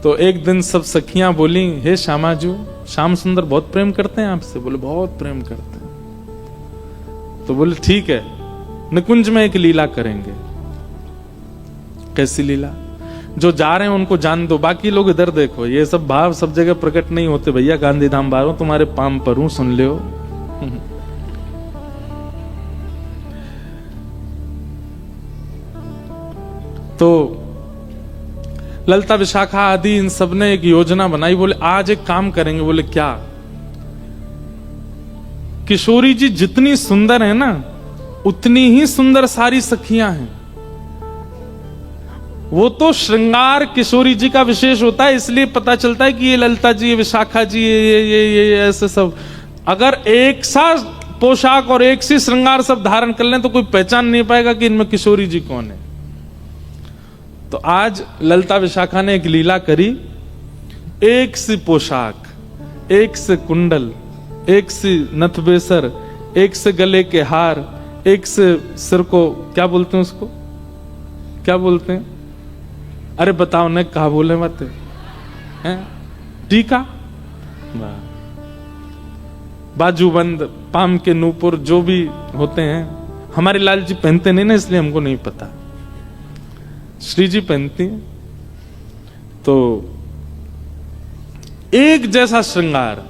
तो एक दिन सब सखियां बोली, हे श्यामाजू, श्याम सुंदर बहुत प्रेम करते हैं आपसे। बोले बहुत प्रेम करते हैं। तो बोले ठीक है, निकुंज में एक लीला करेंगे। कैसी लीला? जो जा रहे हैं उनको जान दो, बाकी लोग इधर देखो। ये सब भाव सब जगह प्रकट नहीं होते भैया। गांधी धाम बारो तुम्हारे पाम पर हूं, सुन लियो। तो ललिता विशाखा आदि इन सब ने एक योजना बनाई। बोले आज एक काम करेंगे। बोले क्या? किशोरी जी जितनी सुंदर है ना, उतनी ही सुंदर सारी सखियां हैं। वो तो श्रृंगार किशोरी जी का विशेष होता है, इसलिए पता चलता है कि ये ललिता जी, ये विशाखा जी, ये ऐसे सब। अगर एक सा पोशाक और एक सी श्रृंगार सब धारण कर लें तो कोई पहचान नहीं पाएगा कि इनमें किशोरी जी कौन है। तो आज ललिता विशाखा ने एक लीला करी। एक सी पोशाक, एक से कुंडल, एक सी नथबेसर, एक से गले के हार, एक से सिर को क्या बोलते हैं, उसको क्या बोलते हैं? अरे बताओ ने, कहा बोले मत हैं? टीका, बाजूबंद, पाम के नूपुर, जो भी होते हैं। हमारे लाल जी पहनते नहीं ना, इसलिए हमको नहीं पता। श्री जी पहनती हैं। तो एक जैसा श्रृंगार।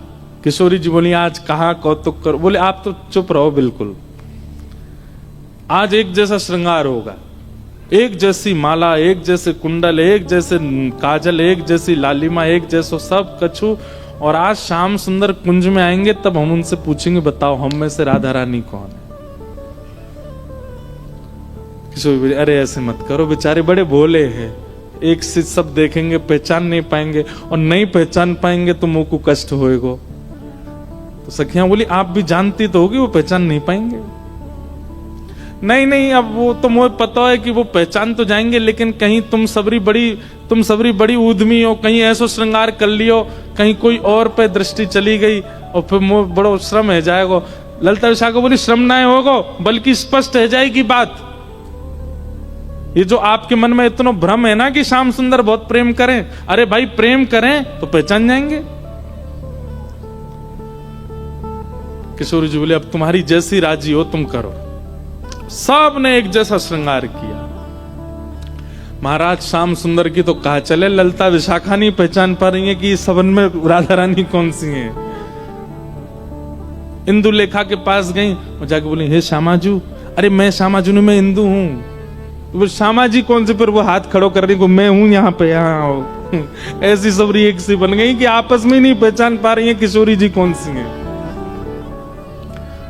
किशोरी जी बोली आज कहां कौतुक करो। बोले आप तो चुप रहो बिल्कुल। आज एक जैसा श्रृंगार होगा, एक जैसी माला, एक जैसे कुंडल, एक जैसे काजल, एक जैसी लालिमा, एक जैसो सब कछु। और आज श्याम सुंदर कुंज में आएंगे तब हम उनसे पूछेंगे बताओ हम में से राधा रानी कौन है। किशोरी, अरे ऐसे मत करो, बेचारे बड़े भोले हैं। एक से सब देखेंगे पहचान नहीं पाएंगे, और नहीं पहचान पाएंगे तो मुंह को कष्ट होएगा। तो सखियां बोली आप भी जानती तो होगी वो पहचान नहीं पाएंगे। नहीं नहीं, अब वो तो मुझे पता है कि वो पहचान तो जाएंगे, लेकिन कहीं तुम सबरी बड़ी ऊधमी हो, कहीं ऐसा श्रृंगार कर लियो, कहीं कोई और पे दृष्टि चली गई और फिर मुझे बड़ो श्रम है जाएगा। ललिता विशाखा बोली श्रम ना होगा, बल्कि स्पष्ट है जाएगी बात। ये जो आपके मन में इतना भ्रम है ना कि श्याम सुंदर बहुत प्रेम करें, अरे भाई प्रेम करें तो पहचान जाएंगे। किशोरी जी बोले अब तुम्हारी जैसी राजी हो तुम करो। सब ने एक जैसा श्रृंगार किया। महाराज श्याम सुंदर की तो कहा चले, ललिता विशाखा नहीं पहचान पा रही है कि सबन में राधा रानी कौन सी है। इंदु लेखा के पास गई और जाके बोली हे श्यामाजू, अरे मैं श्यामाजू नहीं, मैं इंदु हूं। तो श्यामा जी कौन से? फिर वो हाथ खड़ो कर रही को, मैं हूं यहाँ पे, यहाँ आओ। ऐसी सबरी एक सी बन गई कि आपस में नहीं पहचान पा रही है किशोरी जी कौन सी है।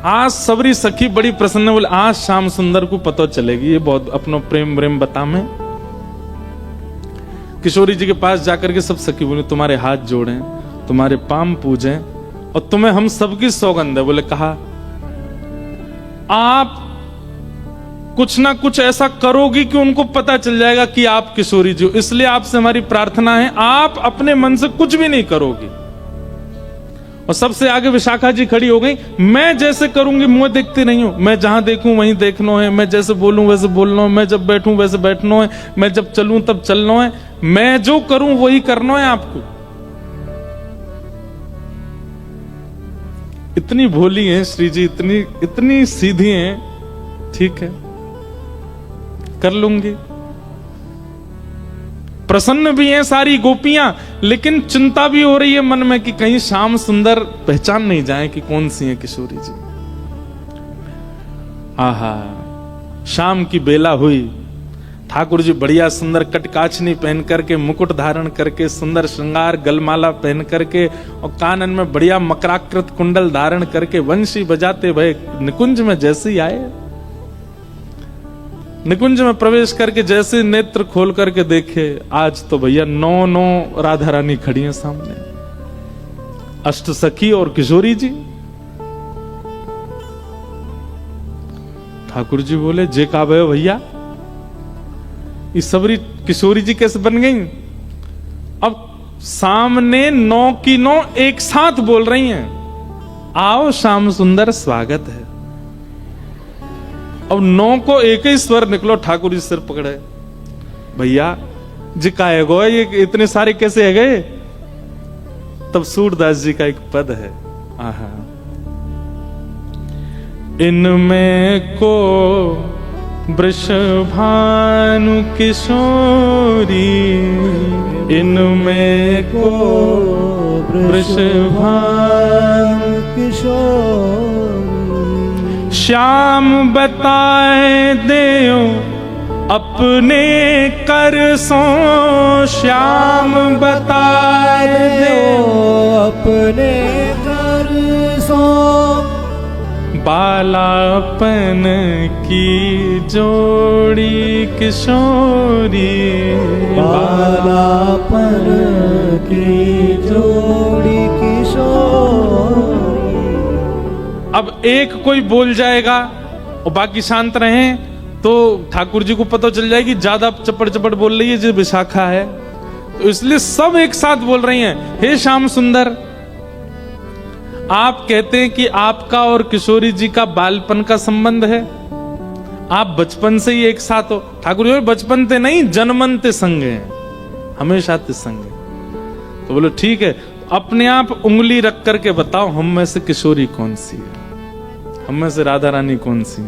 आज सबरी सखी बड़ी प्रसन्न, बोले आज श्याम सुंदर को पता चलेगी, ये बहुत अपनो प्रेम प्रेम बता में। किशोरी जी के पास जाकर के सब सखी बोले तुम्हारे हाथ जोड़े, तुम्हारे पाम पूजे, और तुम्हें हम सबकी सौगंध है। बोले कहा आप कुछ ना कुछ ऐसा करोगी कि उनको पता चल जाएगा कि आप किशोरी जी हो। इसलिए आपसे हमारी प्रार्थना है आप अपने मन से कुछ भी नहीं करोगी। और सबसे आगे विशाखा जी खड़ी हो गई, मैं जैसे करूंगी मुंह देखती नहीं हूं, मैं जहां देखूं वहीं देखना है, मैं जैसे बोलूं वैसे बोलना है, मैं जब बैठूं वैसे बैठना है, मैं जब चलूं तब चलना है, मैं जो करूं वही करना है आपको। इतनी भोली है श्री जी, इतनी सीधी है। ठीक है कर लूंगी। प्रसन्न भी हैं सारी गोपियां, लेकिन चिंता भी हो रही है मन में कि कहीं श्याम सुंदर पहचान नहीं जाए कि कौन सी है किशोरी जी। आहा, शाम की बेला हुई। ठाकुर जी बढ़िया सुंदर कटकाचनी पहन करके, मुकुट धारण करके, सुंदर श्रृंगार गलमाला पहन करके और कानन में बढ़िया मकराकृत कुंडल धारण करके वंशी बजाते भय निकुंज में जैसे ही आए। निकुंज में प्रवेश करके जैसे नेत्र खोल करके देखे, आज तो भैया 9 राधा रानी खड़ी हैं सामने, अष्ट सखी और किशोरी जी। ठाकुर जी बोले जे का भयो भैया, इस सबरी किशोरी जी कैसे बन गई? अब सामने 9 की 9 एक साथ बोल रही हैं, आओ श्याम सुंदर स्वागत है। अब 9 को एक ही स्वर निकलो। ठाकुर जी सिर पकड़े, भैया जी का है गो, ये इतने सारे कैसे है गए? तब सूरदास जी का एक पद है, आहा, इनमें को वृषभानु किशोरी, इनमें को वृषभानु किशोरी, श्याम बताए देओ अपने कर सो, श्याम बताए देओ अपने कर सो, बालापन की जोड़ी किशोरी, बालापन की जोड़ी किशोरी। अब एक कोई बोल जाएगा और बाकी शांत रहें तो ठाकुर जी को पता चल जाएगी ज्यादा चपड़ चपड़ बोल रही है जो विशाखा है, तो इसलिए सब एक साथ बोल रही हैं, हे श्याम सुंदर, आप कहते हैं कि आपका और किशोरी जी का बालपन का संबंध है, आप बचपन से ही एक साथ हो। ठाकुर जी बचपन ते नहीं जन्मन ते संग हैं, हमेशा ते संग है। तो बोलो ठीक है, अपने आप उंगली रख करके बताओ हम में से किशोरी कौन सी है, हम में से राधा रानी कौन सी है?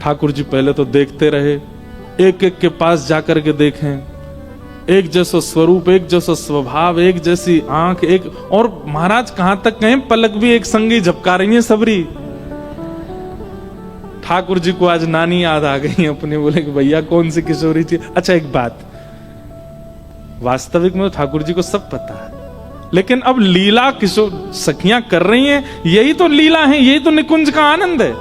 ठाकुर जी पहले तो देखते रहे, एक एक के पास जाकर के देखें, एक जैसा स्वरूप, एक जैसा स्वभाव, एक जैसी आंख, एक और महाराज कहां तक कहें पलक भी एक संगी झपका रही है सबरी। ठाकुर जी को आज नानी याद आ गई अपने, बोले कि भैया कौन सी किशोरी थी। अच्छा एक बात, वास्तविक में तो ठाकुर जी को सब पता है, लेकिन अब लीला किशोर सखियां कर रही हैं, यही तो लीला है, यही तो निकुंज का आनंद है।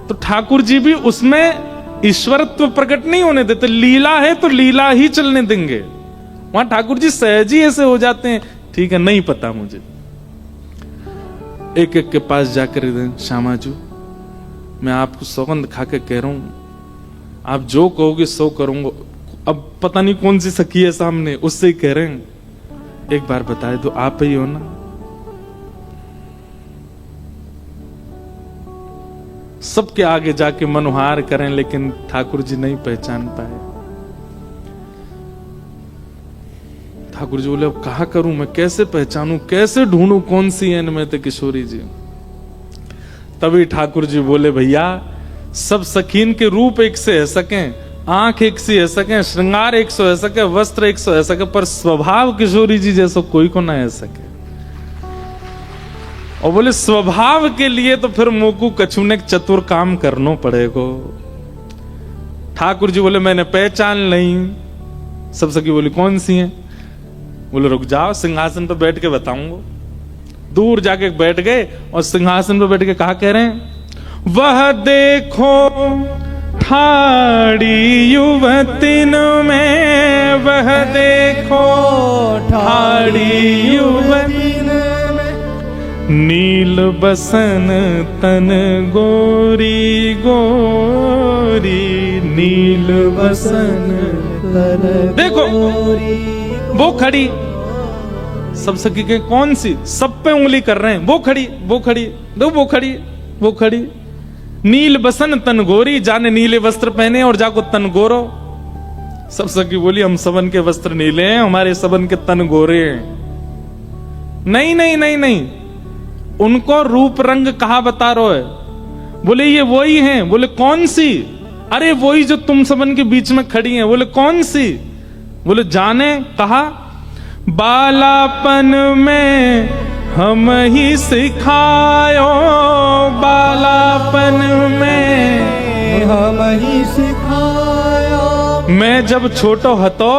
तो ठाकुर जी भी उसमें ईश्वरत्व प्रकट नहीं होने देते, लीला है तो लीला ही चलने देंगे। वहां ठाकुर जी सहज ही ऐसे हो जाते हैं, ठीक है नहीं पता मुझे। एक एक के पास जाकर श्यामाजू मैं आपको सौगंध खा के कह रहा हूं, आप जो कहोगे सो करूंगा। अब पता नहीं कौन सी सखी है सामने, उससे ही कह रहे हैं, एक बार बताए तो आप ही हो ना। सबके आगे जाके मनोहार करें, लेकिन ठाकुर जी नहीं पहचान पाए। ठाकुर जी बोले अब कहा करूं मैं, कैसे पहचानूं, कैसे ढूंढूं कौन सी है इनमें तो किशोरी जी। तभी ठाकुर जी बोले भैया सब सखीन के रूप एक से है सके, आंख एक सी है सके, श्रृंगार एक सौ है सके, वस्त्र एक सौ है सके, पर स्वभाव किशोरी जी जैसा कोई को ना है सके। और बोले स्वभाव के लिए तो फिर मोकू कछुने चतुर काम करनो पड़ेगो। ठाकुर जी बोले मैंने पहचान नहीं। सब सखी बोली कौन सी हैं? बोले रुक जाओ सिंहासन पर बैठ के बताऊंगा। दूर जाके बैठ गए और सिंहासन पर बैठ के कहा कह रहे हैं, वह देखो ठाड़ी युवतिन में, वह देखो ठाड़ी युवतिन में, नील बसन तन गोरी गोरी, नील बसन तन देखो वो खड़ी। सब सखी के कौन सी? सब पे उंगली कर रहे हैं, वो खड़ी वो खड़ी, दो वो खड़ी वो खड़ी, नील बसन तन गोरी, जाने नीले वस्त्र पहने और जाको तन गोरो। सब सखी बोली हम सबन के वस्त्र नीले हैं, हमारे सबन के तन गोरे हैं। नहीं नहीं नहीं नहीं, उनको रूप रंग कहा बता रहे है? बोले ये वही हैं। बोले कौन सी? अरे वही जो तुम सबन के बीच में खड़ी हैं। बोले कौन सी? बोले जाने। कहा बालापन में हम ही सिखायो, बालापन में हम ही सिखायो, मैं जब छोटो हतो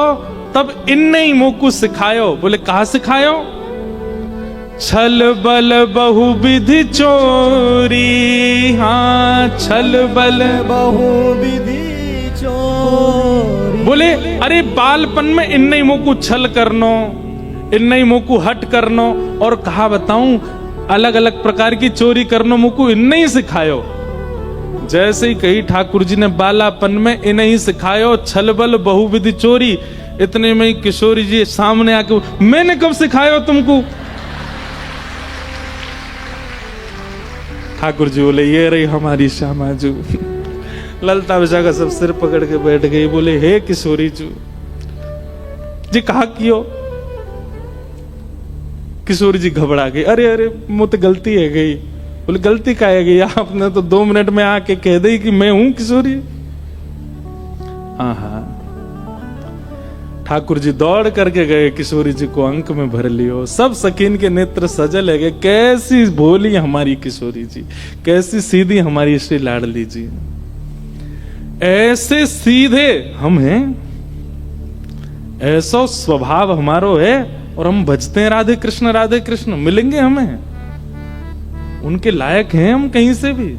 तब इनने ही मोकू सिखायो। बोले कहा सिखायो? छल बल बहुविधि चोरी, हाँ छल बल बहुविधि चोरी। बोले अरे बालपन में इन्ने ही मोकू छल करनो, इन्ने ही मोकू हट करनो, और कहा बताऊं अलग अलग प्रकार की चोरी करनो मोकू इन्ने ही सिखायो। जैसे ही कही ठाकुर जी ने बालापन में इन्हें ही सिखायो छल बल बहुविधि चोरी, इतने में ही किशोरी जी सामने आके, मैंने कब सिखायो तुमको? ठाकुर जी बोले ये रही हमारी श्यामाजू, ललता विशाखा सब सिर पकड़ के बैठ गई, बोले हे किशोरी जी कहा कियो। किशोरी जी घबरा गई, अरे अरे मुझे गलती है गई। बोले गलती का है गई, आपने तो 2 मिनट में आके कह दी कि मैं हूं किशोरी। हाँ ठाकुर जी दौड़ करके गए, किशोरी जी को अंक में भर लियो। सब सकीन के नेत्र सजल है गए, कैसी भोली हमारी किशोरी जी, कैसी सीधी हमारी श्री लाडली जी। ऐसे सीधे हम हैं, ऐसा स्वभाव हमारो है, और हम भजते हैं राधे कृष्ण मिलेंगे हमें, उनके लायक हैं हम कहीं से भी।